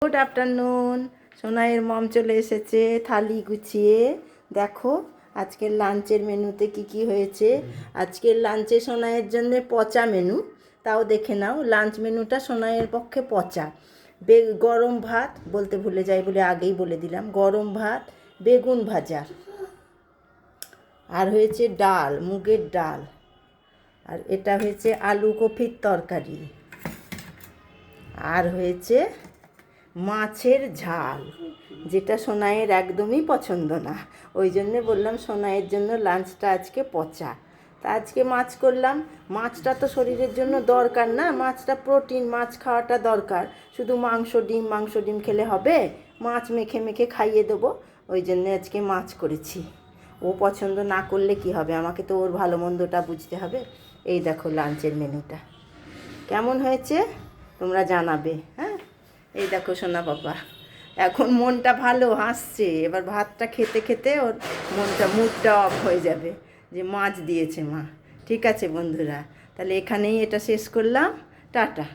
Good afternoon. সোনাইয়ের মম চলে এসেছে থালি গুছিয়ে। দেখো আজকের লাঞ্চের মেনুতে কি কি হয়েছে। আজকের লাঞ্চে সোনাইয়ের জন্য পচা মেনু, তাও দেখে নাও। লাঞ্চ মেনুটা সোনাইয়ের পক্ষে পচা। গরম ভাত, বলতে ভুলে যাই বলে আগেই বলে দিলাম, গরম ভাত, বেগুন ভাজা, আর হয়েছে ডাল, মুগের ডাল, আর এটা হয়েছে আলু কপির তরকারি, আর হয়েছে মাছের ঝাল, যেটা সোনাইয়ের একদমই পছন্দ না। ওই জন্যে বললাম সোনাইয়ের জন্য লাঞ্চটা আজকে পচা। তা আজকে মাছ করলাম। মাছটা তো শরীরের জন্য দরকার না, মাছটা প্রোটিন, মাছ খাওয়াটা দরকার। শুধু মাংস ডিম খেলে হবে? মাছ মেখে মেখে খাইয়ে দেবো। ওই জন্যে আজকে মাছ করেছি। ও পছন্দ না করলে কি হবে, আমাকে তো ওর ভালো মন্দটা বুঝতে হবে। এই দেখো লাঞ্চের মেনুটা কেমন হয়েছে তোমরা জানাবে। হ্যাঁ, এই দেখো সোনা বাবা এখন মনটা ভালো, হাসছে। এবার ভাতটা খেতে খেতে ওর মুডটা অফ হয়ে যাবে যে মাছ দিয়েছে মা। ঠিক আছে বন্ধুরা, তাহলে এখানেই এটা শেষ করলাম। টাটা।